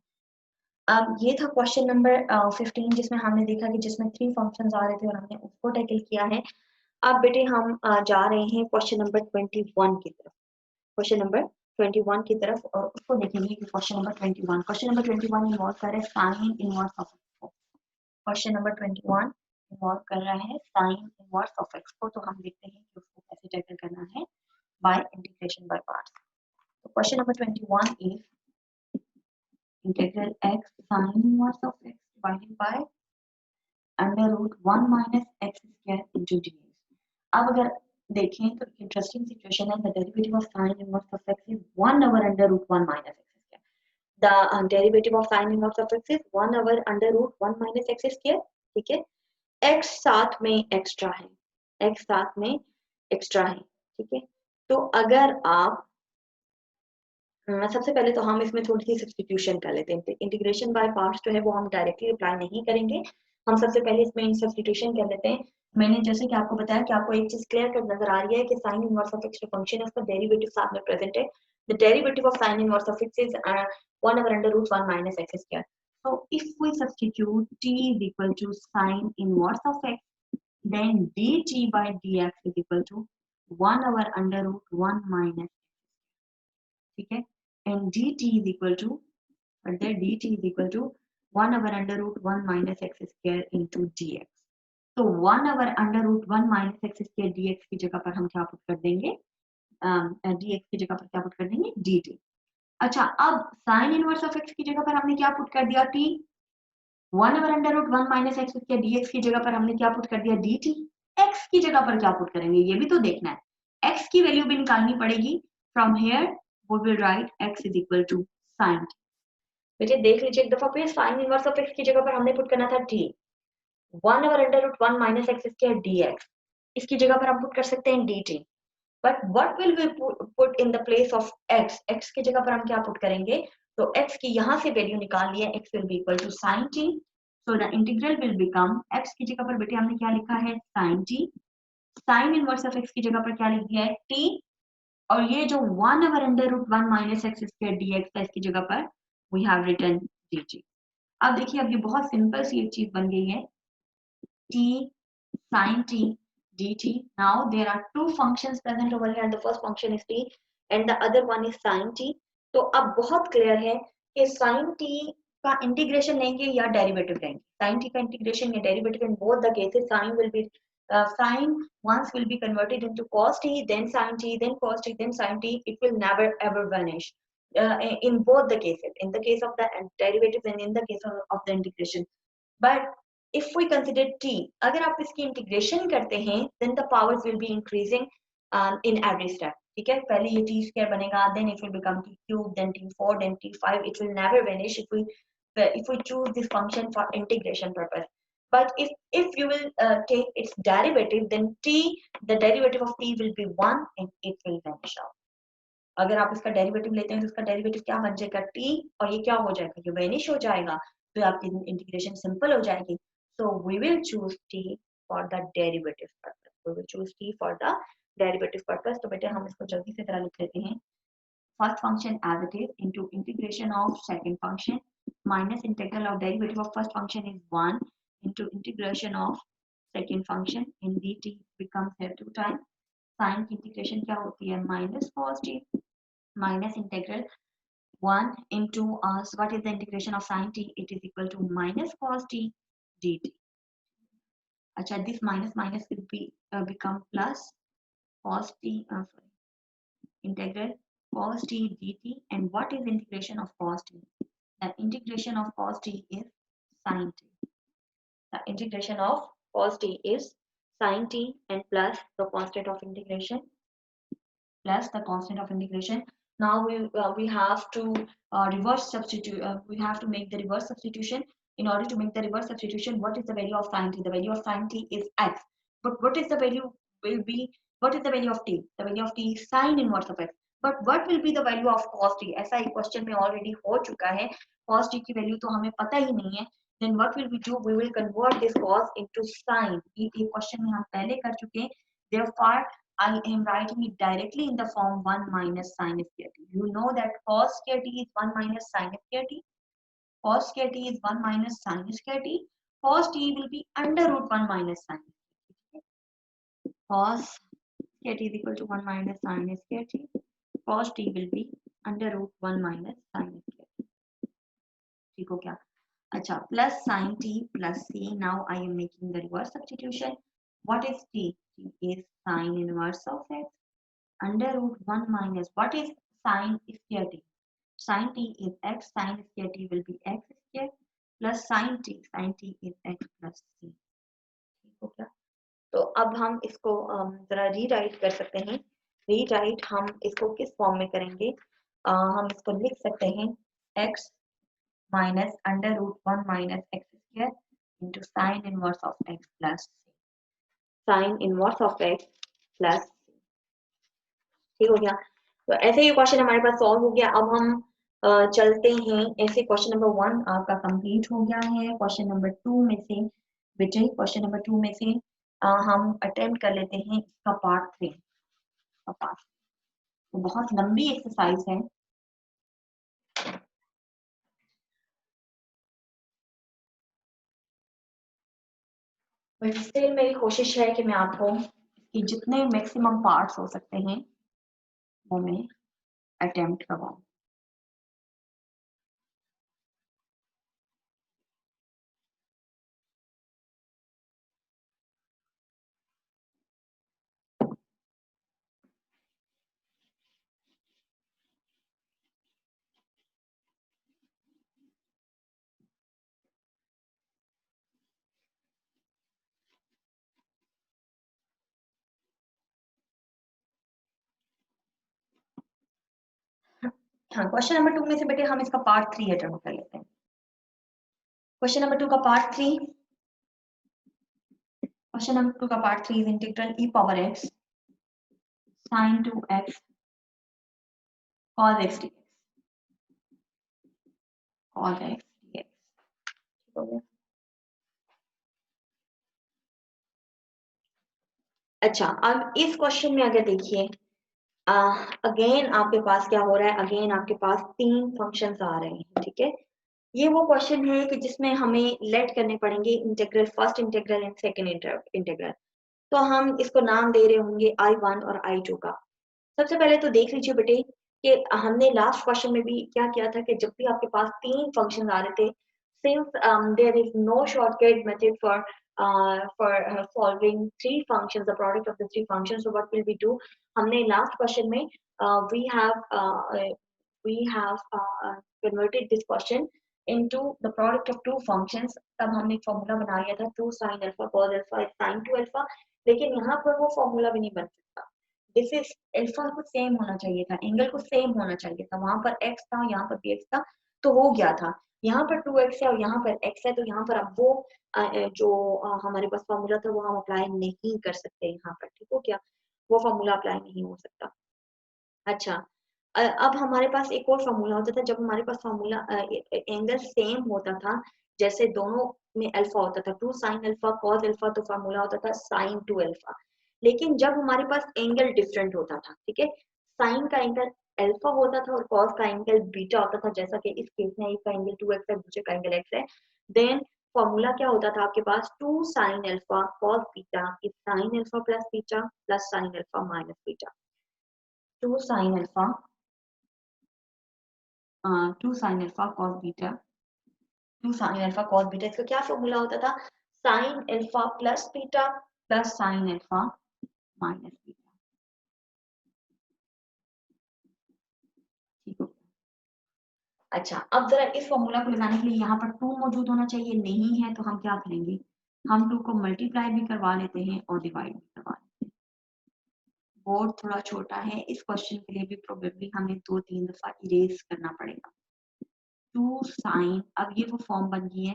अब ये था क्वेश्चन नंबर 15 जिसमें हमने देखा कि जिसमें 3 फंक्शंस आ रहे थे और हमने उसको टैकल किया है। अब बेटे हम जा रहे हैं क्वेश्चन नंबर 21 की तरफ। क्वेश्चन नंबर 21 की तरफ, और उसको देखेंगे कि क्वेश्चन नंबर 21 इन्वॉल्व कर रहा है साइन इनवर्स ऑफ एक्स को। क्वेश्चन नंबर 21 इन्वॉल्व कर रहा है साइन इनवर्स ऑफ एक्स को। तो हम देखते हैं कि उसको कैसे टैकल करना है बाय इंटीग्रेशन बाय पार्ट्स। तो question number 21 is integral x sin inverse of x divided by under root 1 minus x square into d. अब अगर देखें तो इंटरेस्टिंग सिचुएशन है। The derivative of sine inverse of x is 1 over under root 1 minus x square. the derivative of sin inverse of x is 1 over under root 1 minus x square. ठीक है, x साथ में extra है, x साथ में extra है, ठीक है। तो अगर आप सबसे पहले तो हम इसमें थोड़ी सी सब्स्टिट्यूशन कर लेते हैं। इंटीग्रेशन बाय पार्ट्स जो है वो हम डायरेक्टली अप्लाई नहीं करेंगे, हम सबसे पहले इसमें सब्स्टिट्यूशन कर लेते हैं। मैंने जैसे कि आपको बताया कि आपको एक चीज क्लियर कट नजर आ रही है कि साइन इनवर्स ऑफ एक्स जो फंक्शन है उसका डेरिवेटिव साथ में प्रेजेंट है। The derivative of sine inverse of x is 1 over under root 1 minus x square. So if we substitute t is equal to sine inverse of x, then dt by dx is equal to 1 over under root 1 minus, ठीक है, and dt is equal to, and then dt is equal to 1 over under root 1 minus x square into dx. तो 1 over under root 1 minus x square dx की जगह पर हम क्या put कर देंगे, dx की जगह पर क्या पुट कर देंगे, dt। अच्छा, अब sin इनवर्स ऑफ x की जगह पर हमने क्या पुट कर दिया, t। 1 over under root 1 minus x square dx की जगह पर हमने क्या पुट कर दिया, dt। x की जगह पर क्या पुट करेंगे ये भी तो देखना है, x की वैल्यू भी निकालनी पड़ेगी। From here we will write x is equal to sin t। बेटे देख लीजिए एक दफा फिर, sin इनवर्स ऑफ x की जगह पर हमने पुट करना था t, 1 over under root 1 minus x square dx, इसकी जगह पर हम पुट कर सकते हैं dt। But what will we put in the place of x, x की जगह पर हम क्या पुट करेंगे, तो x की यहाँ से वैल्यू निकाल लिया, x will be equal to sin t, so the integral will become, x की जगह पर बेटे हमने क्या लिखा है, sin t, sin inverse of x की जगह पर क्या लिख दिया है, t, और ये जो 1 over under root 1 minus x square dx है इसकी जगह पर we have written dt। अब देखिए, अब ये बहुत सिंपल सी एक चीज बन गई है, t sin t dt। Now there are two functions present over here, the first function is t and the other one is sin t। तो अब बहुत क्लियर है कि sin t का इंटीग्रेशन लेंगे या डेरिवेटिव लेंगे, sin t का इंटीग्रेशन या derivative, in both the cases sin will be sin once will be converted into cos t, then sin t, then cos t, then sin t, it will never ever vanish in both the cases, in the case of the derivative and in the case of the integration। But if we consider t, अगर आप इसकी integration करते हैं then the powers will be increasing in every step, ठीक है। पहले ये t square बनेगा, then it will become t cube, then t4, then t5, it will never vanish if we choose this function for integration purpose। But if you will take its derivative, then t, the derivative of t will be 1 and it will vanish out। अगर आप इसका derivative लेते हैं तो इसका derivative क्या बन जाएगा, t, और ये क्या हो जाएगा, ये वेनिश हो जाएगा, तो आपकी इंटीग्रेशन सिंपल हो जाएगी। So we will choose t for the derivative purpose, we will choose t for the derivative purpose. तो बेटे हम इसको जल्दी से तरह लिख लेते हैं, first function as it is into integration of second function minus integral of derivative of first function is 1 into integration of second function in dt becomes here 2 times sin की इंटीग्रेशन क्या होती है, minus cos t minus integral 1 into so what is the integration of sin t, it is equal to minus cos t dt। अच्छा, this minus minus will be become plus cos t integral cos t dt, and what is integration of cos t, the integration of cos t is sin t, the integration of cos t is sin t and plus the constant of integration, plus the constant of integration। Now we have to reverse substitute, we have to make the reverse substitution। In order to make the reverse substitution, what is the value of sin t, the value of sin t is x, but what is the value will be, what is the value of t, the value of t is sin inverse of x, but what will be the value of cos t, ऐसा एक question में already हो चुका है, cos t की value तो हमें पता ही नहीं है, then what will we do, we will convert this cos into sin, ये क्वेश्चन में हम पहले कर चुके हैं। Therefore I am writing it directly in the form 1 minus sin square t। You know that cos square t is 1 minus sin square t, cos square t is 1 minus sin square t, cos t will be under root 1 minus sin square t, cos square t is equal to 1 minus sin square t, cos t will be under root 1 minus sin square t, ठीक हो क्या। अच्छा, plus sin t plus c, now I am making the reverse substitution। what is t, t is sin inverse of x under root 1 minus, what is sin square t, sin t is x, sin square t will be x square plus sin t is x plus c, ठीक हो क्या। तो अब हम इसको जरा rewrite कर सकते हैं। रीराइट हम इसको किस फॉर्म में करेंगे, हम इसको लिख सकते हैं x minus under root 1 minus x square into sin inverse of x plus sin inverse of x plus ठीक हो गया। तो ऐसे ही क्वेश्चन हमारे पास सॉल्व हो गया। अब हम चलते हैं, ऐसे क्वेश्चन नंबर 1 आपका कंप्लीट हो गया है। क्वेश्चन नंबर 2 में से बेटे क्वेश्चन नंबर 2 में से हम अटेम्प्ट कर लेते हैं इसका पार्ट 3 का पार्ट। तो बहुत लंबी एक्सरसाइज है। बट स्टिल मेरी कोशिश है कि मैं आपको कि जितने मैक्सिमम पार्ट्स हो सकते हैं वो मैं अटेम्प्ट करवाऊं। हाँ, क्वेश्चन नंबर 2 में से बेटे हम इसका पार्ट 3 अटेम्प्ट कर लेते हैं। क्वेश्चन नंबर 2 का पार्ट 3, क्वेश्चन नंबर 2 का part 3 is integral e power x sin 2x cos x dx cos x dx। हो गया। अच्छा, अब इस क्वेश्चन में अगर देखिए अगेन आपके पास क्या हो रहा है, अगेन आपके पास 3 फंक्शंस आ रहे हैं, ठीक है। ये वो क्वेश्चन है कि जिसमें हमें लेट करने पड़ेंगे integral, first integral and second integral. तो हम इसको नाम दे रहे होंगे I1 और I2 का। सबसे पहले तो देख लीजिए बेटे कि हमने लास्ट क्वेश्चन में भी क्या किया था कि जब भी आपके पास 3 फंक्शन आ रहे थे, since there is no shortcut method for solving 3 functions, the product of the 3 functions, so what will we do, हमने लास्ट क्वेश्चन में we have converted this question into the product of 2 functions। तब हमने एक formula बना लिया था 2 sin alpha cos alpha sin 2 alpha, लेकिन यहाँ पर वो फॉर्मूला भी नहीं बन सकता। दिस इज अल्फा को सेम होना चाहिए था, एंगल को सेम होना चाहिए था। वहां पर x था, यहाँ पर भी x था, तो हो गया था। यहाँ पर 2x है और यहाँ पर x है, तो यहाँ पर अब वो जो हमारे पास फॉर्मूला था वो हम अप्लाई नहीं कर सकते यहाँ पर, ठीक हो गया। वो फॉर्मूला अप्लाई नहीं हो सकता। अच्छा, अब हमारे पास एक और फॉर्मूला होता था जब हमारे पास फॉर्मूला एंगल सेम होता था, जैसे दोनों में अल्फा होता था, 2 sin अल्फा cos अल्फा, तो फॉर्मूला होता था sin 2 अल्फा। लेकिन जब हमारे पास एंगल डिफरेंट होता था, ठीक है, साइन का एंगल अल्फा होता था और कॉस का एंगल बीटा होता था, जैसा कि इस केस में एक का एंगल 2x है, दूसरे का एंगल x है, देन फॉर्मूला क्या होता था आपके पास, 2 sin alpha cos beta is sin alpha plus beta plus sin alpha minus beta. 2 sin alpha 2 sin alpha cos beta 2 sin alpha cos beta, इसका क्या फॉर्मूला होता था, sin alpha plus beta plus sin alpha minus beta, ठीक है। अच्छा, अब जरा इस फॉर्मूला को लगाने के लिए यहाँ पर 2 मौजूद होना चाहिए, नहीं है तो हम क्या करेंगे, हम 2 को मल्टीप्लाई भी करवा लेते हैं और डिवाइड भी करवा लेते हैं। बोर्ड थोड़ा छोटा है, इस क्वेश्चन के लिए भी प्रोबेबली हमें 2-3 दफा इरेज करना पड़ेगा। 2 साइन, अब ये वो फॉर्म बन गई है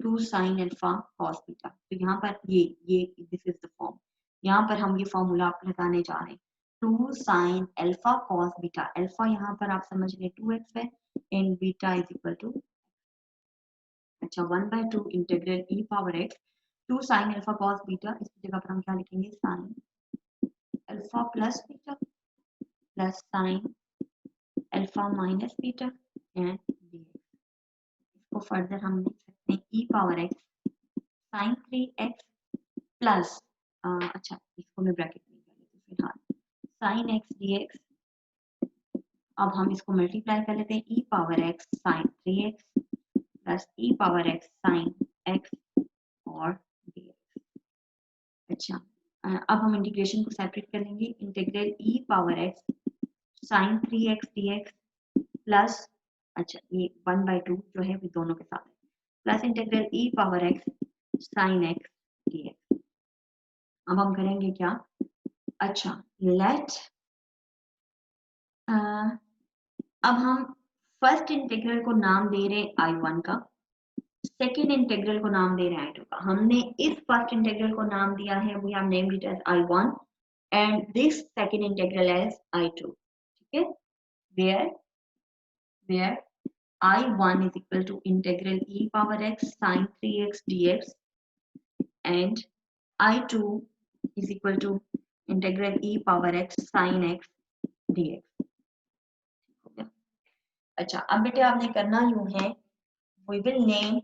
2 sin अल्फा cos बीटा, तो यहाँ पर ये दिस इज द फॉर्म, यहाँ पर हम ये फॉर्मूला आप लगाने जा रहे हैं 2 sin alpha cos beta, alpha यहाँ पर आप समझ लें 2x है and beta is equal to, अच्छा 1/2 integral e power x 2 sin alpha cos beta, इसकी जगह पर हम क्या लिखेंगे sin alpha plus beta plus sin alpha minus beta and dx। इसको फर्दर हम लिख सकते हैं e power x sin 3x plus अच्छा इसको मैं ब्रैकेट में कर लेती हूँ फिलहाल, sin x dx। अब हम इसको मल्टीप्लाई कर लेते हैं e power x sin 3x plus e power x sin x और dx। अच्छा, अब हम इंटीग्रेशन को सेपरेट कर लेंगे, integral e power x sin 3x dx plus, अच्छा ये 1/2 जो है वो दोनों के साथ है, plus integral e power x sin x dx। अब हम करेंगे क्या, अच्छा लेट अब हम फर्स्ट इंटीग्रल को नाम दे रहे हैं I1 का, सेकेंड इंटीग्रल को नाम दे रहे हैं I2 का। हमने इस फर्स्ट इंटीग्रल को नाम दिया है, we have named it as I1 and this second integral as I2। ठीक है, where I1 is equal to integral e power x sin 3x dx and I2 is equal to integral e power x sin x dx। अच्छा, अब बेटे आपने करना यूं है, we will name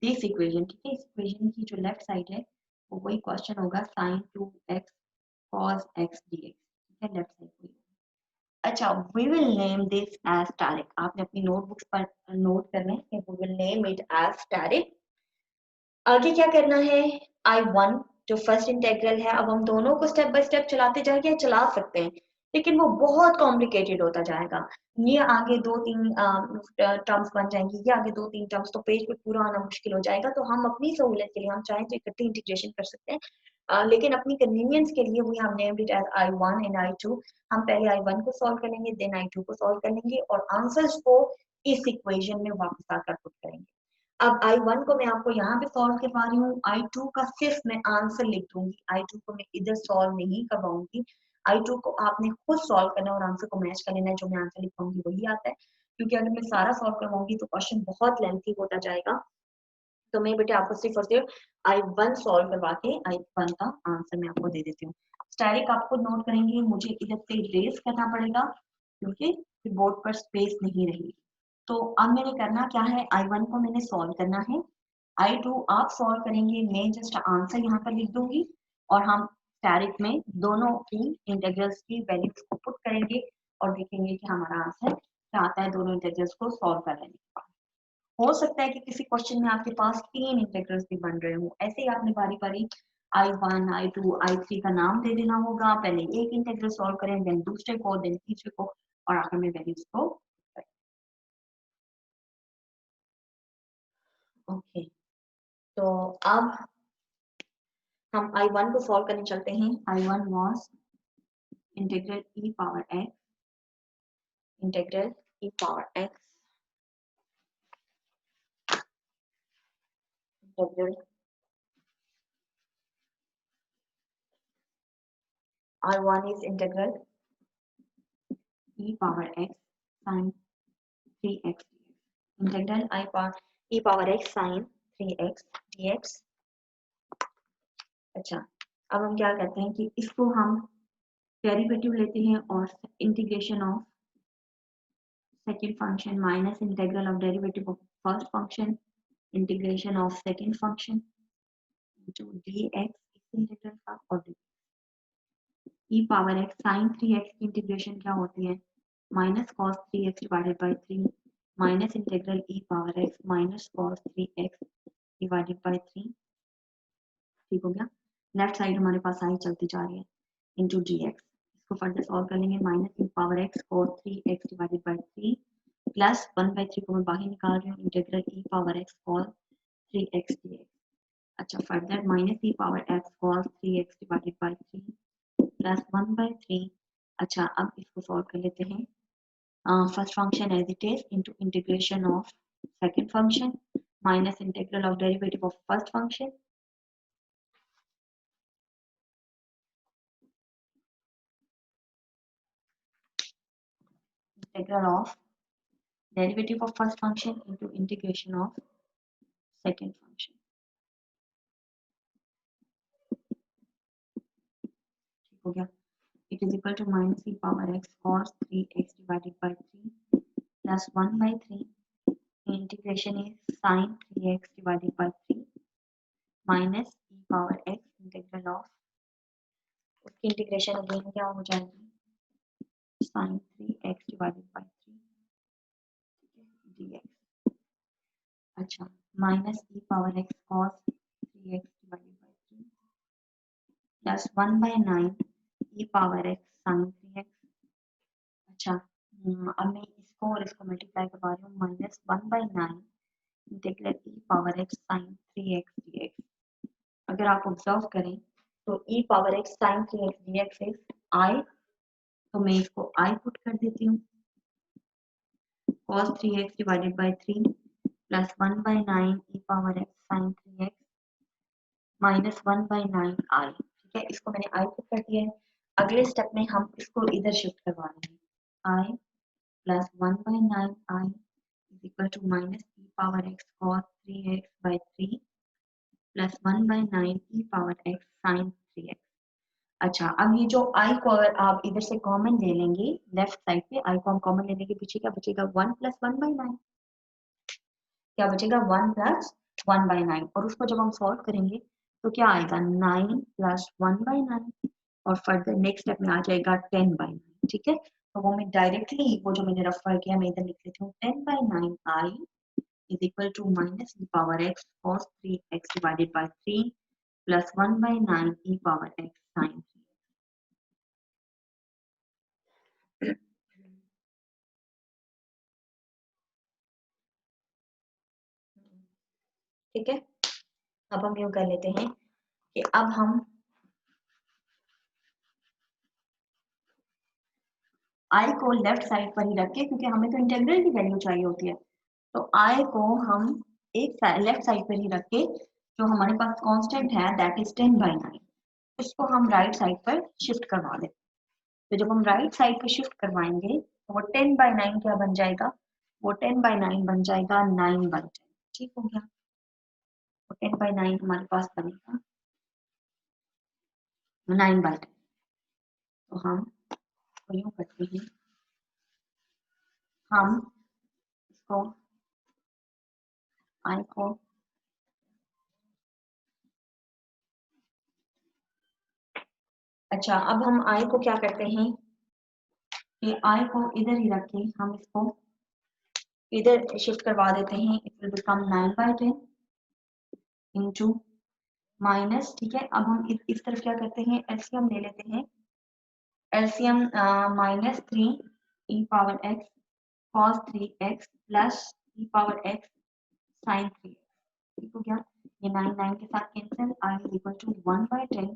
this equation। ठीक है, इस इक्वेशन की जो लेफ्ट साइड है वो वही क्वेश्चन होगा sin 2x cos x dx। ठीक है, लेफ्ट साइड वही। अच्छा, we will name this as static। आपने अपनी नोटबुक्स पर नोट करना है कि we will name it as static। आगे क्या करना है, I1 जो फर्स्ट इंटीग्रल है, अब हम दोनों को स्टेप बाय स्टेप चलाते जाएंगे, चला सकते हैं लेकिन वो बहुत कॉम्प्लिकेटेड होता जाएगा। ये आगे दो तीन टर्म्स बन जाएंगी, ये आगे दो तीन टर्म्स, तो पेज पे पूरा आना मुश्किल हो जाएगा। तो हम अपनी सहूलियत के लिए हम चाहें तो इकट्ठी इंटीग्रेशन कर सकते हैं, लेकिन अपनी कन्वीनियंस के लिए we have named it as I1 and I2। हम पहले I1 को सॉल्व करेंगे, देन I2 को सॉल्व कर लेंगे और आंसर्स को इस इक्वेशन में वापस आकर पुट करेंगे। अब I1 को मैं आपको यहाँ पे सॉल्व करवा रही हूँ, I2 का सिर्फ मैं आंसर लिख दूंगी, I2 को मैं इधर सॉल्व नहीं करवाऊंगी। I2 को आपने खुद सॉल्व करना और आंसर को मैच कर लेना है, जो मैं आंसर लिखवाऊंगी वही आता है, क्योंकि अगर मैं सारा सॉल्व करवाऊंगी तो क्वेश्चन बहुत लेंथी होता जाएगा। तो मैं बेटे आपको सिर्फ और सिर्फ I1 सॉल्व करवा के I1 का आंसर मैं आपको दे देती हूँ। स्टैटिक आपको नोट करेंगे, मुझे इधर से इरेज करना पड़ेगा क्योंकि बोर्ड पर स्पेस नहीं रहेगी। तो अब मैंने करना क्या है, I1 को मैंने सॉल्व करना है, I2 आप सॉल्व करेंगे, मैं जस्ट आंसर यहाँ पर लिख दूंगी और हम स्टैटिक में दोनों की इंटीग्रल्स की वैल्यूज को पुट करेंगे और देखेंगे कि हमारा आंसर क्या आता है दोनों इंटीग्रल्स को सॉल्व कर लेने के बाद। हो सकता है कि किसी क्वेश्चन में आपके पास तीन इंटीग्रल्स भी बन रहे हो, ऐसे ही आपने बारी बारी I1, I2, I3 का नाम दे देना होगा। पहले एक इंटीग्रल सॉल्व करें, देन दूसरे को, देन तीसरे को और आखिर में वैल्यूज को। ओके, तो अब हम I1 को सॉल्व करने चलते हैं। I1 was integral e power x, integral e power x, integral I1 is integral e power x sin 3x dx, integral e power x sin 3x dx। अच्छा, अब हम क्या करते हैं कि इसको हम डेरिवेटिव लेते हैं और integration of second function minus integral of derivative of first function integration of second function into dx, इस इंटीग्रल का, और e power x sin 3x की इंटीग्रेशन क्या होती है, minus cos 3x divided by 3 minus integral e power x minus cos 3x divided by 3। ठीक हो गया, लेफ्ट साइड हमारे पास आई चलती जा रही है इनटू dx। इसको फर्दर सॉल्व कर लेंगे, minus e power x cos 3x divided by 3 plus 1/3 को मैं बाहर निकाल रही हूँ, integral e power x cos 3x dx। अच्छा, further minus e power x cos 3x divided by 3 plus 1/3। अच्छा, अब इसको सॉल्व कर लेते हैं, first function as it is into integration of second function minus integral of derivative of first function integral of derivative of first function into integration of second function. ठीक हो गया, it is equal to minus e power x cos 3x divided by 3 plus 1/3 integration is sin 3x divided by 3 minus e power x integral of, उसकी integration again क्या हो जाएगी, sin 3x divided by 3 dx। अच्छा, minus e power x cos 3x divided by 3 plus 1/9 e power x sin 3x। अच्छा, अब मैं इसको और इसको मल्टीप्लाई करवा रही हूँ, minus 1/9 integral e power x sin 3x dx। अगर आप ऑब्जर्व करें तो e power x sin 3x dx is I, तो मैं इसको I पुट कर देती हूँ cos 3x divided by 3 plus 1 by 9 e power x sin 3x minus 1 by 9 I। ठीक है, इसको मैंने I पुट कर दिया है। अगले स्टेप में हम इसको इधर शिफ्ट करवा देंगे। I plus 1 by 9 I is equal to minus e power x cos 3x by 3 plus 1 by 9 e power x sin 3x। अच्छा, अब ये जो I को अगर आप इधर से कॉमन ले लेंगे, लेफ्ट साइड पे I को हम कॉमन लेने के पीछे क्या बचेगा, 1 plus 1 by 9। क्या बचेगा, 1 plus 1 by 9। और उसको जब हम सॉल्व करेंगे तो क्या आएगा, 9 plus 1 by 9 और फर्दर नेक्स्ट स्टेप में आ जाएगा 10 by 9। ठीक है, तो वो मैं डायरेक्टली वो जो मैंने रेफर किया मैं इधर लिख लेती हूँ, 10 by 9 I is equal to minus e power x cos 3x divided by 3 plus 1 by 9 e power x sin 3x। ठीक है, अब हम यूं कर लेते हैं कि अब हम I को लेफ्ट साइड पर ही रख के, क्योंकि हमें तो इंटीग्रल की वैल्यू चाहिए होती है, तो I को हम एक लेफ्ट साइड पर ही रख के जो हमारे पास कांस्टेंट है दैट इज 10 by 9, उसको हम राइट साइड पर शिफ्ट करवा दें। तो जब हम राइट साइड पर शिफ्ट करवाएंगे तो वो 10 by 9 क्या बन जाएगा, वो 10 by 9 बन जाएगा 9 by 10। ठीक हो गया, तो 10 by 9 हमारे पास बनेगा 9 by 10। तो हम तो यूं करते हैं, हम इसको I को अच्छा, अब हम I को क्या करते हैं कि I को इधर ही रख के हम इसको इधर शिफ्ट करवा देते हैं। It will become 9 by 10 into minus. ठीक है, अब हम इस तरफ क्या करते हैं, एलसीएम ले लेते हैं। LCM minus 3 E power x cos 3x plus ई पावर एक्स साइन 3x। ठीक हो गया, ये 9 9 के साथ cancel, I is equal to 1 by 10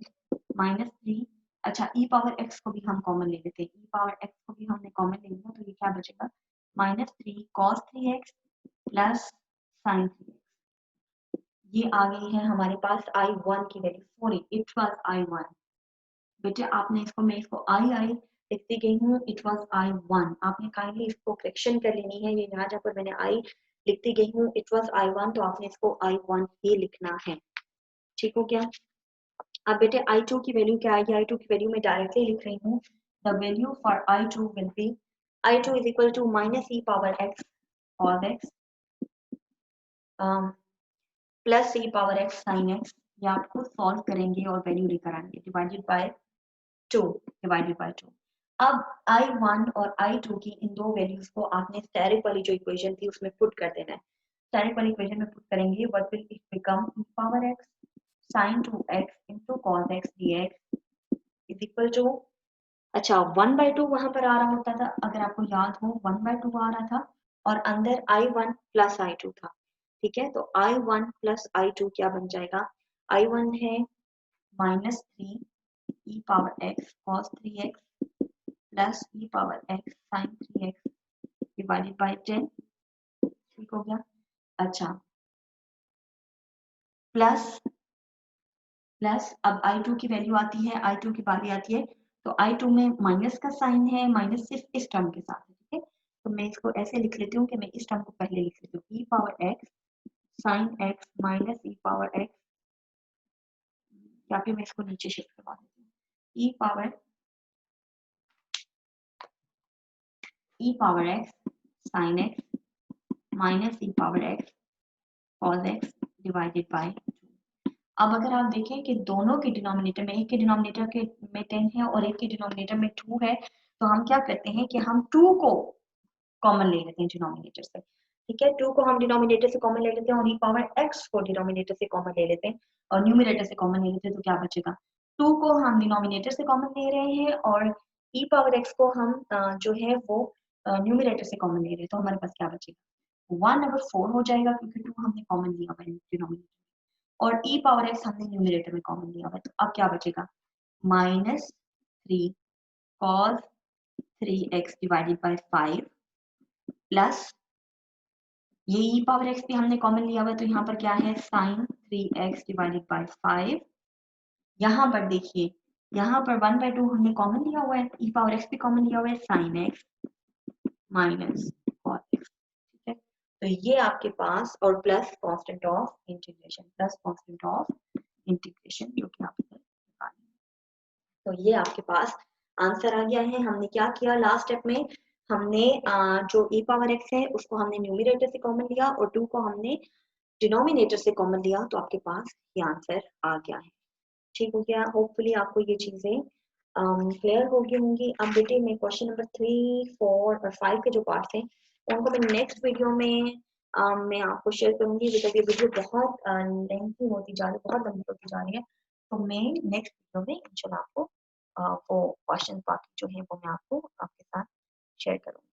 minus 3। अच्छा, ई पावर एक्स को भी हम कॉमन ले लेते हैं, ई पावर एक्स को भी हमने कॉमन ले लिया, तो ये क्या बचेगा, minus 3 cos 3x plus sign 3x। ये आ गई है हमारे पास I1 की value. Sorry, it was I1। बेटे आपने इसको, मैं इसको आई लिखती गई हूँ, इट वाज I1। आपने काइंडली इसको करेक्शन कर लेनी है, ये यहाँ जहाँ पर मैंने आई लिखती गई हूँ इट वाज I1, तो आपने इसको I1 ही लिखना है। ठीक हो गया। अब बेटे I2 की वैल्यू क्या आएगी, I2 की वैल्यू मैं डायरेक्टली लिख रही हूँ। The value for I2 will be I2 is equal to minus E power x cos x plus E power x sine x, ये आप खुद सॉल्व करेंगे और वैल्यू लेकर आएंगे, डिवाइडेड बाय 2 डिवाइडेड बाय 2। अब I1 और I2 की इन दो वैल्यूज को आपने स्टेरिक वाली जो इक्वेशन थी उसमें पुट कर देना है। स्टेरिक वाली इक्वेशन में पुट करेंगे, what will it become, E power x sin 2x into cos x dx is equal to, अच्छा 1 by 2 वहां पर आ रहा होता था, अगर आपको याद हो 1 by 2 आ रहा था और अंदर I1 plus I2 था। ठीक है, तो I1 plus I2 क्या बन जाएगा, I1 है minus 3 E power x cos 3x plus ई power x sin 3x divided bye 10। ठीक हो गया। अच्छा, प्लस प्लस अब I2 की वैल्यू आती है, I2 की बारी आती है, तो I2 में माइनस का साइन है, माइनस सिर्फ इस टर्म के साथ है। ठीक है, तो मैं इसको ऐसे लिख लेती हूँ कि मैं इस टर्म को पहले लिख लेती हूँ, E power x sine X minus ई पावर एक्स, या फिर मैं इसको नीचे शिफ्ट करवा देती हूँ, E power x sine X minus E power x cos X divided by. अब अगर आप देखें कि दोनों के डिनोमिनेटर में, एक के डिनोमिनेटर के में 10 है और एक के डिनोमिनेटर में 2 है, तो हम क्या करते हैं कि हम 2 को कॉमन ले लेते हैं डिनोमिनेटर से। ठीक है, 2 को हम डिनोमिनेटर से कॉमन ले लेते हैं और ई पावर एक्स को डिनोमिनेटर से कॉमन ले लेते हैं और न्यूमरेटर से कॉमन ले लेते हैं, तो क्या बचेगा, 2 को हम डिनोमिनेटर से कॉमन ले रहे हैं और ई पावर एक्स को हम जो है वो न्यूमरेटर से कॉमन ले रहे हैं, तो हमारे पास क्या बचेगा, 1 over 4 हो जाएगा, क्योंकि 2 हमने कॉमन लिया हुआ है डिनोमिनेटर और ई पावर एक्स हमने न्यूमरेटर में कॉमन लिया हुआ है, तो अब क्या बचेगा, minus 3 cos 3x divided bye 5 plus ये e पावर x भी हमने कॉमन लिया हुआ है, तो यहाँ पर क्या है sin 3x डिवाइडेड बाय 5। यहाँ पर देखिए, यहाँ पर 1/2 हमने कॉमन लिया हुआ है, e पावर x भी कॉमन लिया हुआ है, sin x minus cos x। ठीक है, तो ये आपके पास, और plus constant of integration, plus constant of integration जो कि आप इधर निकालेंगे। तो ये आपके पास आंसर आ गया है। हमने क्या किया लास्ट स्टेप में, हमने जो e पावर x है उसको हमने न्यूमरेटर से कॉमन लिया और 2 को हमने डिनोमिनेटर से कॉमन लिया, तो आपके पास ये आंसर आ गया है। ठीक हो गया, होपफुली आपको ये चीजें क्लियर हो गई होंगी। अब बेटे मैं क्वेश्चन नंबर 3, 4 और 5 के जो पार्ट्स हैं उनको मैं नेक्स्ट वीडियो में मैं आपको शेयर करूंगी, बिकॉज ये वीडियो बहुत लेंथी होती जा रही है, बहुत लंबी होती जा रही है। तो मैं नेक्स्ट वीडियो में इंशाल्लाह आपको वो क्वेश्चन बाकी जो है वो मैं आपको आपके साथ शेयर करूंगी।